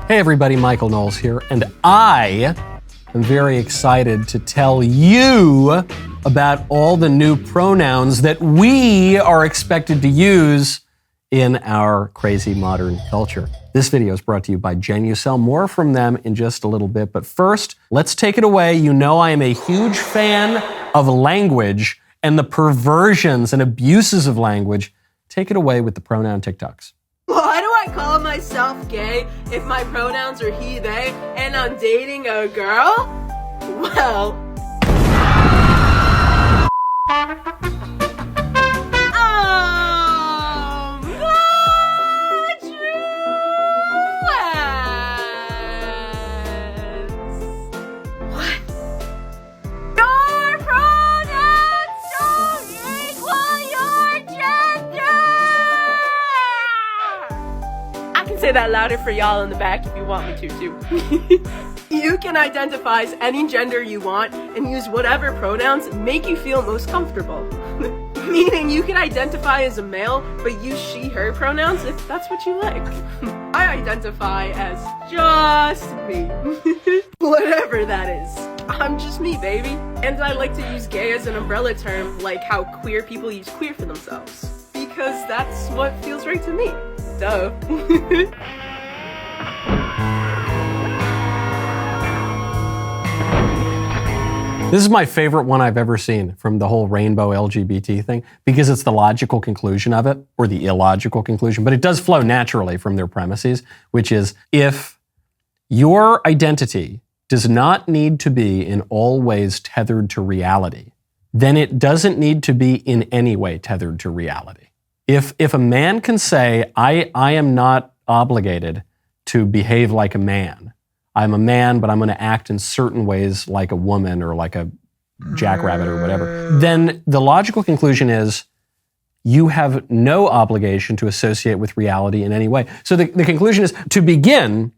Hey everybody, Michael Knowles here, and I am very excited to tell you about all the new pronouns that we are expected to use in our crazy modern culture. This video is brought to you by Genucel. More from them in just a little bit, but first, let's take it away. You know I am a huge fan of language and the perversions and abuses of language. Take it away with the pronoun TikToks. Why do I call myself gay if my pronouns are he, they, and I'm dating a girl? Well... Say that louder for y'all in the back if you want me to too. You can identify as any gender you want and use whatever pronouns make you feel most comfortable. Meaning you can identify as a male but use she, her pronouns if that's what you like. I identify as just me. Whatever that is. I'm just me, baby. And I like to use gay as an umbrella term, like how queer people use queer for themselves. Because that's what feels right to me. Duh. This is my favorite one I've ever seen from the whole rainbow LGBT thing because it's the logical conclusion of it, or the illogical conclusion, but it does flow naturally from their premises, which is if your identity does not need to be in all ways tethered to reality, then it doesn't need to be in any way tethered to reality. If a man can say, I am not obligated to behave like a man. I'm a man, but I'm going to act in certain ways like a woman or like a jackrabbit or whatever. Then the logical conclusion is you have no obligation to associate with reality in any way. So the conclusion is, to begin,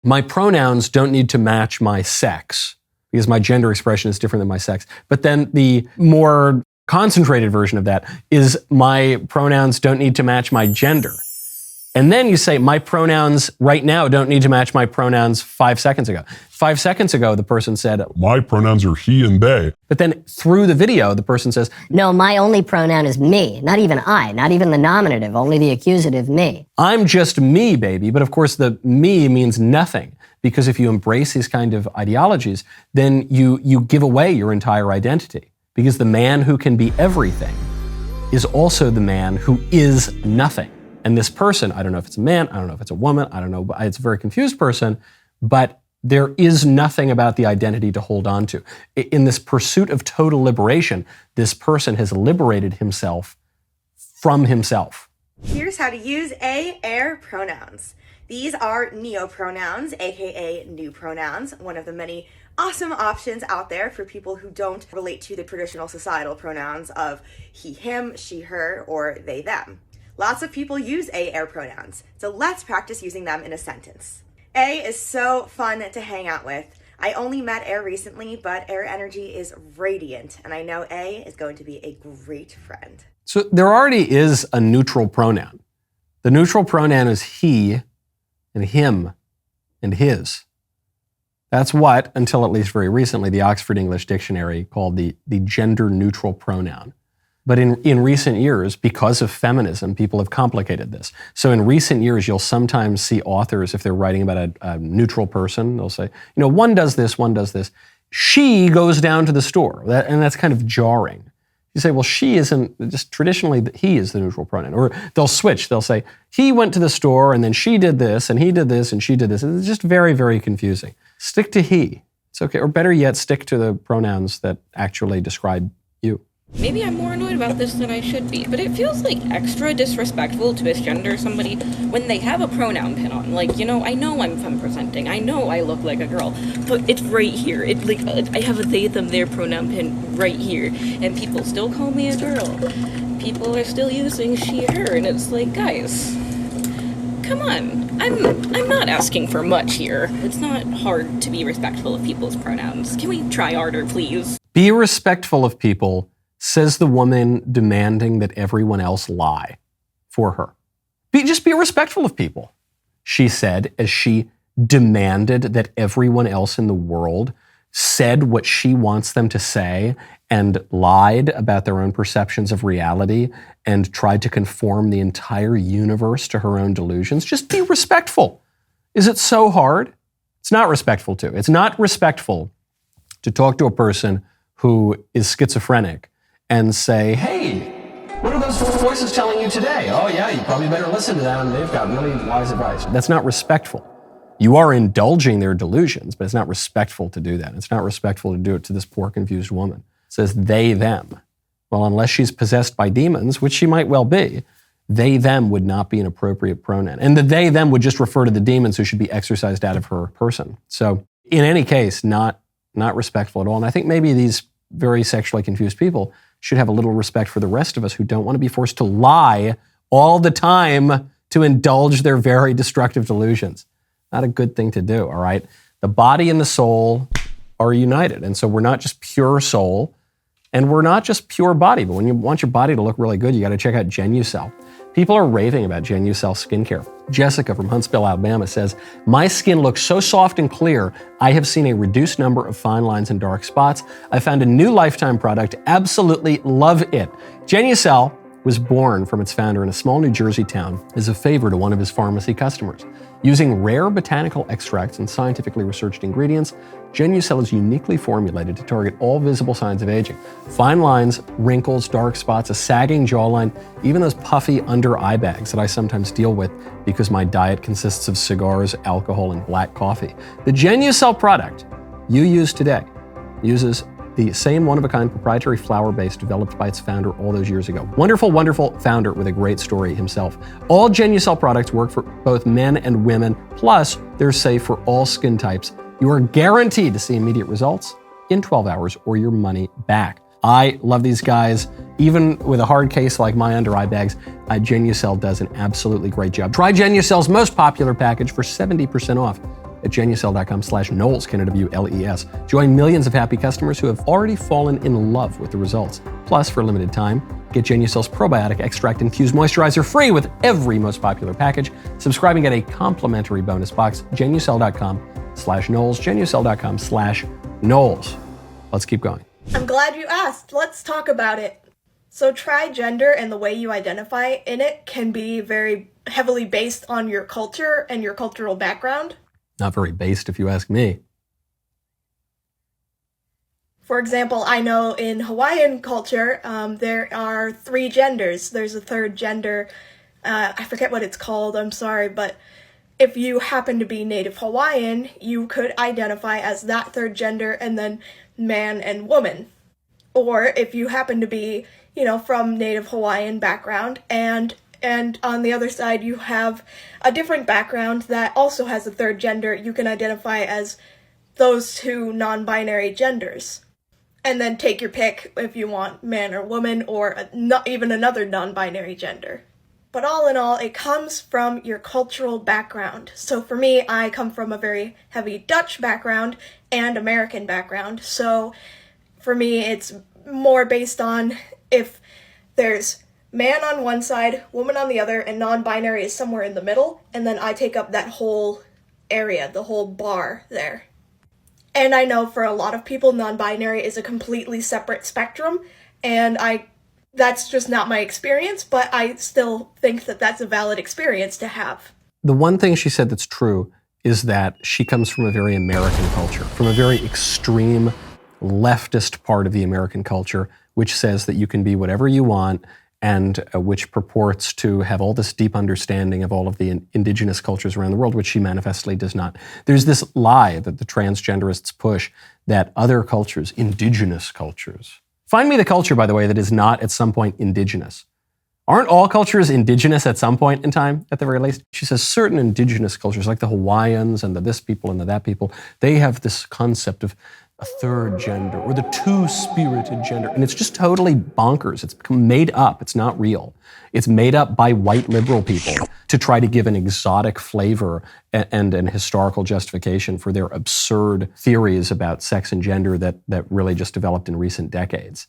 my pronouns don't need to match my sex because my gender expression is different than my sex. But then the more concentrated version of that is my pronouns don't need to match my gender. And then you say my pronouns right now don't need to match my pronouns 5 seconds ago. 5 seconds ago, the person said, my pronouns are he and they. But then through the video, the person says, no, my only pronoun is me, not even I, not even the nominative, only the accusative me. I'm just me, baby. But of course, the me means nothing. Because if you embrace these kind of ideologies, then you give away your entire identity. Because the man who can be everything is also the man who is nothing. And this person, I don't know if it's a man, I don't know if it's a woman, I don't know, it's a very confused person, but there is nothing about the identity to hold on to. In this pursuit of total liberation, this person has liberated himself from himself. Here's how to use air pronouns. These are neopronouns, aka new pronouns, one of the many awesome options out there for people who don't relate to the traditional societal pronouns of he, him, she, her, or they, them. Lots of people use air pronouns, so let's practice using them in a sentence. A is so fun to hang out with. I only met Air recently, but Air energy is radiant, and I know A is going to be a great friend. So there already is a neutral pronoun. The neutral pronoun is he and him and his. That's what, until at least very recently, the Oxford English Dictionary called the gender-neutral pronoun. But in recent years, because of feminism, people have complicated this. So in recent years, you'll sometimes see authors, if they're writing about a neutral person, they'll say, one does this, one does this. She goes down to the store, and that's kind of jarring. You say, well, she isn't, just traditionally, he is the neutral pronoun. Or they'll switch. They'll say, he went to the store, and then she did this, and he did this, and she did this. It's just very, very confusing. Stick to he. It's okay. Or better yet, stick to the pronouns that actually describe you. Maybe I'm more annoyed about this than I should be, but it feels like extra disrespectful to misgender somebody when they have a pronoun pin on. Like, I know I'm femme presenting, I know I look like a girl, but it's right here. I have a they, them, their pronoun pin right here, and people still call me a girl. People are still using she, her, and it's like, guys, come on. I'm not asking for much here. It's not hard to be respectful of people's pronouns. Can we try harder, please? Be respectful of people, says the woman demanding that everyone else lie for her. Just be respectful of people, she said as she demanded that everyone else in the world said what she wants them to say and lied about their own perceptions of reality and tried to conform the entire universe to her own delusions. Just be respectful. Is it so hard? It's not respectful to. It's not respectful to talk to a person who is schizophrenic and say, hey, what are those voices telling you today? Oh yeah, you probably better listen to them. They've got really wise advice. That's not respectful. You are indulging their delusions, but it's not respectful to do that. It's not respectful to do it to this poor, confused woman. It says they, them. Well, unless she's possessed by demons, which she might well be, they, them would not be an appropriate pronoun. And the they, them would just refer to the demons who should be exorcised out of her person. So in any case, not respectful at all. And I think maybe these very sexually confused people should have a little respect for the rest of us who don't want to be forced to lie all the time to indulge their very destructive delusions. Not a good thing to do, all right? The body and the soul are united. And so we're not just pure soul and we're not just pure body, but when you want your body to look really good, you got to check out Genucel. People are raving about Genucel skincare. Jessica from Huntsville, Alabama says, my skin looks so soft and clear, I have seen a reduced number of fine lines and dark spots. I found a new Lifetime product, absolutely love it. Genucel was born from its founder in a small New Jersey town as a favor to one of his pharmacy customers. Using rare botanical extracts and scientifically researched ingredients, Genucel is uniquely formulated to target all visible signs of aging. Fine lines, wrinkles, dark spots, a sagging jawline, even those puffy under eye bags that I sometimes deal with because my diet consists of cigars, alcohol, and black coffee. The Genucel product you use today uses the same one-of-a-kind proprietary flower base developed by its founder all those years ago. Wonderful, wonderful founder with a great story himself. All Genucel products work for both men and women, plus they're safe for all skin types. You are guaranteed to see immediate results in 12 hours or your money back. I love these guys. Even with a hard case like my under eye bags, Genucel does an absolutely great job. Try Genucel's most popular package for 70% off at Genucel.com/Knowles, Knowles. Join millions of happy customers who have already fallen in love with the results. Plus, for a limited time, get Genucel's probiotic extract infused moisturizer free with every most popular package. Subscribing, get a complimentary bonus box. Genucel.com/Knowles, Genucel.com/Knowles. Let's keep going. I'm glad you asked. Let's talk about it. So tri-gender and the way you identify in it can be very heavily based on your culture and your cultural background. Not very based, if you ask me. For example, I know in Hawaiian culture, there are 3 genders. There's a third gender. I forget what it's called, I'm sorry, but if you happen to be Native Hawaiian, you could identify as that third gender and then man and woman. Or if you happen to be, from Native Hawaiian background and on the other side you have a different background that also has a third gender, you can identify as those 2 non-binary genders. And then take your pick if you want man or woman or not even another non-binary gender. But all in all, it comes from your cultural background. So for me, I come from a very heavy Dutch background and American background. So for me, it's more based on if there's man on one side, woman on the other, and non-binary is somewhere in the middle, and then I take up that whole area, the whole bar there. And I know for a lot of people, non-binary is a completely separate spectrum, and that's just not my experience, but I still think that that's a valid experience to have. The one thing she said that's true is that she comes from a very American culture, from a very extreme leftist part of the American culture, which says that you can be whatever you want, and which purports to have all this deep understanding of all of the indigenous cultures around the world, which she manifestly does not. There's this lie that the transgenderists push that other cultures, indigenous cultures. Find me the culture, by the way, that is not at some point indigenous. Aren't all cultures indigenous at some point in time, at the very least? She says certain indigenous cultures, like the Hawaiians and the this people and the that people, they have this concept of a third gender or the two-spirited gender. And it's just totally bonkers. It's made up. It's not real. It's made up by white liberal people to try to give an exotic flavor and an historical justification for their absurd theories about sex and gender that really just developed in recent decades.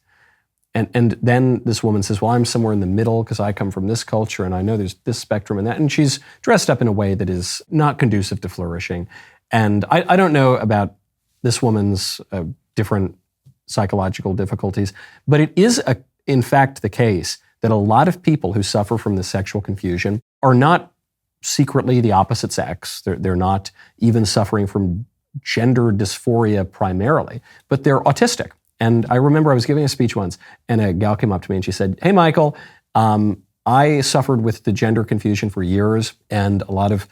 And then this woman says, well, I'm somewhere in the middle because I come from this culture and I know there's this spectrum and that. And she's dressed up in a way that is not conducive to flourishing. And I don't know about this woman's different psychological difficulties, but it is, in fact, the case that a lot of people who suffer from this sexual confusion are not secretly the opposite sex. They're not even suffering from gender dysphoria primarily, but they're autistic. And I remember I was giving a speech once, and a gal came up to me and she said, hey, Michael, I suffered with the gender confusion for years, and a lot of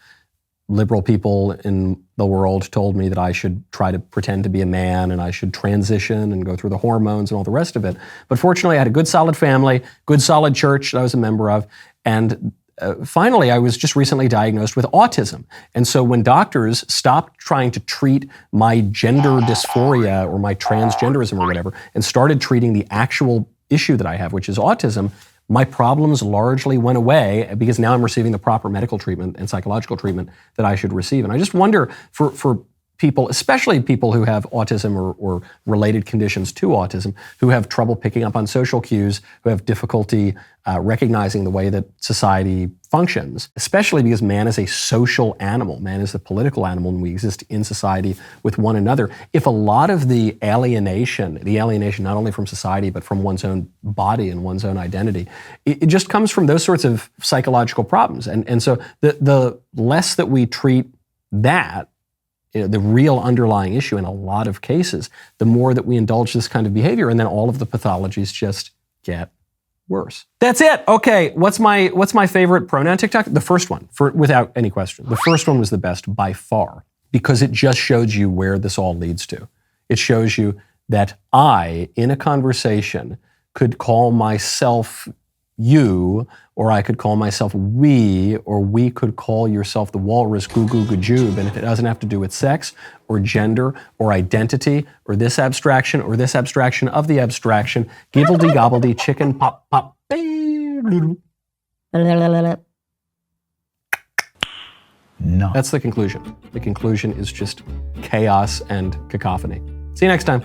liberal people in the world told me that I should try to pretend to be a man and I should transition and go through the hormones and all the rest of it. But fortunately, I had a good, solid family, good, solid church that I was a member of, and finally, I was just recently diagnosed with autism. And so when doctors stopped trying to treat my gender dysphoria or my transgenderism or whatever, and started treating the actual issue that I have, which is autism, my problems largely went away because now I'm receiving the proper medical treatment and psychological treatment that I should receive. And I just wonder for people, especially people who have autism or related conditions to autism, who have trouble picking up on social cues, who have difficulty recognizing the way that society functions, especially because man is a social animal. Man is a political animal, and we exist in society with one another. If a lot of the alienation not only from society, but from one's own body and one's own identity, it just comes from those sorts of psychological problems. And so the less that we treat that, the real underlying issue in a lot of cases, the more that we indulge this kind of behavior, and then all of the pathologies just get worse. That's it. Okay, what's my favorite pronoun TikTok? The first one, without any question. The first one was the best by far because it just showed you where this all leads to. It shows you that I, in a conversation, could call myself you, or I could call myself we, or we could call yourself the walrus goo goo gajoob, and it doesn't have to do with sex or gender or identity or this abstraction of the abstraction, gibbledy gobbledy chicken pop pop. No. That's the conclusion. The conclusion is just chaos and cacophony. See you next time.